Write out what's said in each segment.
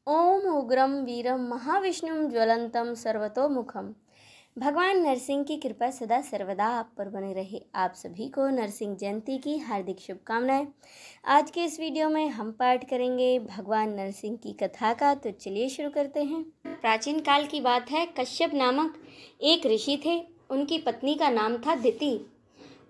ओम उग्रम वीरम महाविष्णुम ज्वलंतम सर्वतोमुखम। भगवान नरसिंह की कृपा सदा सर्वदा आप पर बने रहे। आप सभी को नरसिंह जयंती की हार्दिक शुभकामनाएं। आज के इस वीडियो में हम पाठ करेंगे भगवान नरसिंह की कथा का। तो चलिए शुरू करते हैं। प्राचीन काल की बात है। कश्यप नामक एक ऋषि थे। उनकी पत्नी का नाम था दिति।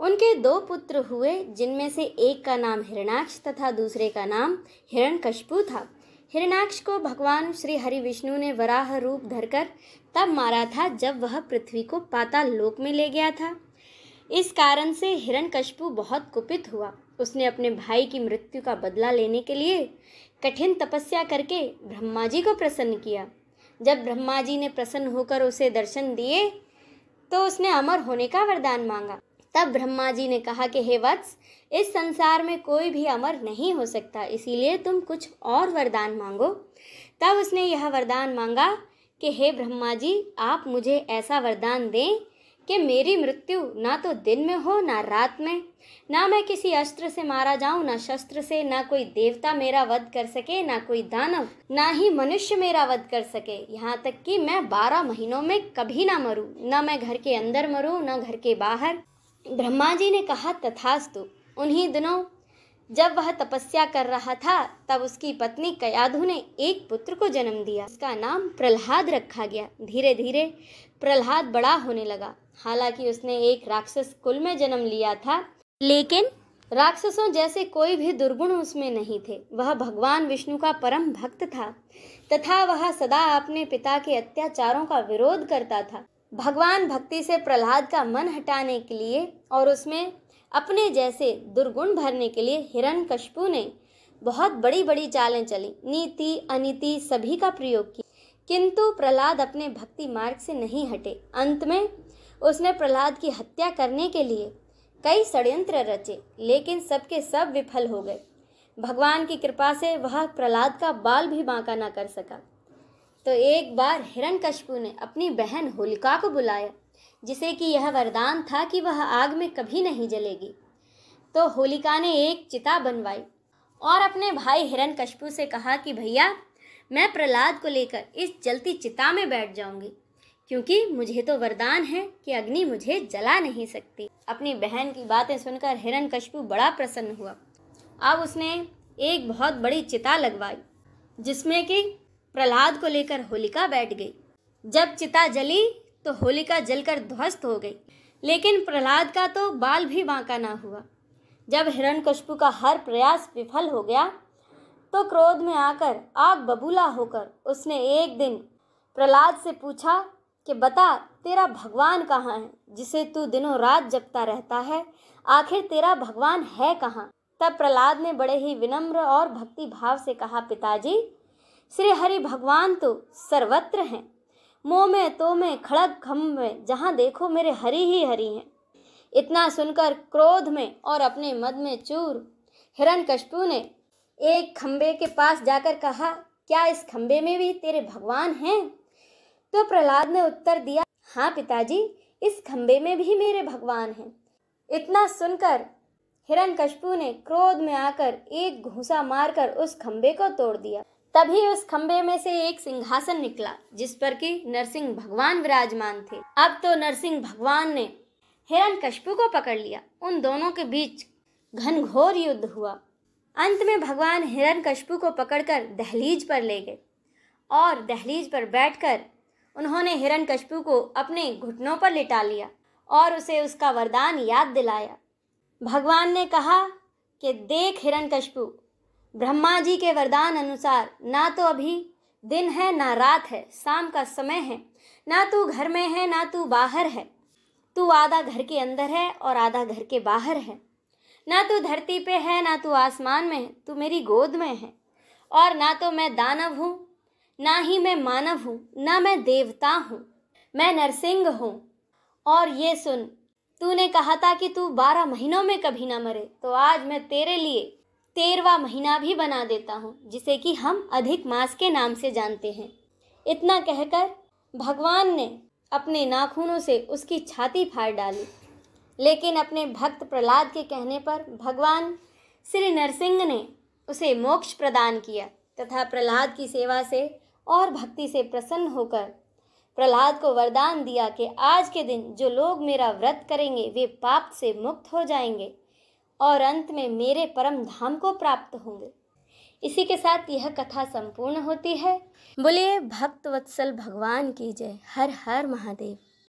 उनके 2 पुत्र हुए, जिनमें से एक का नाम हिरण्याक्ष तथा दूसरे का नाम हिरण्यकशिपु था। हिरण्याक्ष को भगवान श्री हरि विष्णु ने वराह रूप धरकर तब मारा था जब वह पृथ्वी को पाताल लोक में ले गया था। इस कारण से हिरण्यकशिपु बहुत कुपित हुआ। उसने अपने भाई की मृत्यु का बदला लेने के लिए कठिन तपस्या करके ब्रह्मा जी को प्रसन्न किया। जब ब्रह्मा जी ने प्रसन्न होकर उसे दर्शन दिए तो उसने अमर होने का वरदान मांगा। तब ब्रह्मा जी ने कहा कि हे वत्स, इस संसार में कोई भी अमर नहीं हो सकता, इसीलिए तुम कुछ और वरदान मांगो। तब उसने यह वरदान मांगा कि हे ब्रह्मा जी, आप मुझे ऐसा वरदान दें कि मेरी मृत्यु ना तो दिन में हो ना रात में, ना मैं किसी अस्त्र से मारा जाऊं ना शस्त्र से, ना कोई देवता मेरा वध कर सके ना कोई दानव, ना ही मनुष्य मेरा वध कर सके। यहाँ तक कि मैं 12 महीनों में कभी ना मरूं, ना मैं घर के अंदर मरूं ना घर के बाहर। ब्रह्मा जी ने कहा तथास्तु। उन्हीं दिनों जब वह तपस्या कर रहा था तब उसकी पत्नी कयाधु ने एक पुत्र को जन्म दिया। उसका नाम प्रहलाद रखा गया। धीरे धीरे प्रहलाद बड़ा होने लगा। हालांकि उसने एक राक्षस कुल में जन्म लिया था, लेकिन राक्षसों जैसे कोई भी दुर्गुण उसमें नहीं थे। वह भगवान विष्णु का परम भक्त था तथा वह सदा अपने पिता के अत्याचारों का विरोध करता था। भगवान भक्ति से प्रहलाद का मन हटाने के लिए और उसमें अपने जैसे दुर्गुण भरने के लिए हिरण्यकशिपु ने बहुत बड़ी बड़ी चालें चली, नीति अनीति सभी का प्रयोग किया, किंतु प्रहलाद अपने भक्ति मार्ग से नहीं हटे। अंत में उसने प्रहलाद की हत्या करने के लिए कई षड्यंत्र रचे, लेकिन सबके सब विफल हो गए। भगवान की कृपा से वह प्रहलाद का बाल भी बांका न कर सका। तो एक बार हिरण्यकशिपु ने अपनी बहन होलिका को बुलाया, जिसे कि यह वरदान था कि वह आग में कभी नहीं जलेगी। तो होलिका ने एक चिता बनवाई और अपने भाई हिरण्यकशिपु से कहा कि भैया, मैं प्रहलाद को लेकर इस जलती चिता में बैठ जाऊंगी, क्योंकि मुझे तो वरदान है कि अग्नि मुझे जला नहीं सकती। अपनी बहन की बातें सुनकर हिरण्यकशिपु बड़ा प्रसन्न हुआ। अब उसने एक बहुत बड़ी चिता लगवाई, जिसमें कि प्रहलाद को लेकर होलिका बैठ गई। जब चिता जली तो होलिका जलकर ध्वस्त हो गई, लेकिन प्रहलाद का तो बाल भी बांका ना हुआ। जब हिरण्यकशिपु का हर प्रयास विफल हो गया तो क्रोध में आकर आग बबूला होकर उसने एक दिन प्रहलाद से पूछा कि बता, तेरा भगवान कहाँ है जिसे तू दिनों रात जपता रहता है? आखिर तेरा भगवान है कहाँ? तब प्रहलाद ने बड़े ही विनम्र और भक्ति भाव से कहा, पिताजी, श्री हरि भगवान तो सर्वत्र हैं। मोह में तो में खड़ग खम्भ में जहाँ देखो मेरे हरि ही हरि हैं। इतना सुनकर क्रोध में और अपने मद में चूर हिरण्यकशिपु ने एक खम्भे के पास जाकर कहा, क्या इस खम्भे में भी तेरे भगवान हैं? तो प्रहलाद ने उत्तर दिया, हाँ पिताजी, इस खम्भे में भी मेरे भगवान हैं। इतना सुनकर हिरण्यकशिपु ने क्रोध में आकर एक घूंसा मारकर उस खम्भे को तोड़ दिया। तभी उस खंबे में से एक सिंहासन निकला, जिस पर कि नरसिंह भगवान विराजमान थे। अब तो नरसिंह भगवान ने हिरण्यकशिपु को पकड़ लिया। उन दोनों के बीच घनघोर युद्ध हुआ। अंत में भगवान हिरण्यकशिपु को पकड़कर दहलीज पर ले गए और दहलीज पर बैठकर उन्होंने हिरण्यकशिपु को अपने घुटनों पर लिटा लिया और उसे उसका वरदान याद दिलाया। भगवान ने कहा कि देख हिरण्यकशिपु, ब्रह्मा जी के वरदान अनुसार ना तो अभी दिन है ना रात है, शाम का समय है, ना तू घर में है ना तू बाहर है। तू आधा घर के अंदर है और आधा घर के बाहर है। ना तू धरती पे है ना तू आसमान में है, तू मेरी गोद में है। और ना तो मैं दानव हूँ, ना ही मैं मानव हूँ, ना मैं देवता हूँ, मैं नरसिंह हूँ। और ये सुन, तूने कहा था कि तू 12 महीनों में कभी ना मरे, तो आज मैं तेरे लिए 13वां महीना भी बना देता हूँ, जिसे कि हम अधिक मास के नाम से जानते हैं। इतना कहकर भगवान ने अपने नाखूनों से उसकी छाती फाड़ डाली, लेकिन अपने भक्त प्रहलाद के कहने पर भगवान श्री नरसिंह ने उसे मोक्ष प्रदान किया तथा प्रहलाद की सेवा से और भक्ति से प्रसन्न होकर प्रहलाद को वरदान दिया कि आज के दिन जो लोग मेरा व्रत करेंगे वे पाप से मुक्त हो जाएंगे और अंत में मेरे परम धाम को प्राप्त होंगे। इसी के साथ यह कथा संपूर्ण होती है। बोलिए भक्त वत्सल भगवान की जय। हर हर महादेव।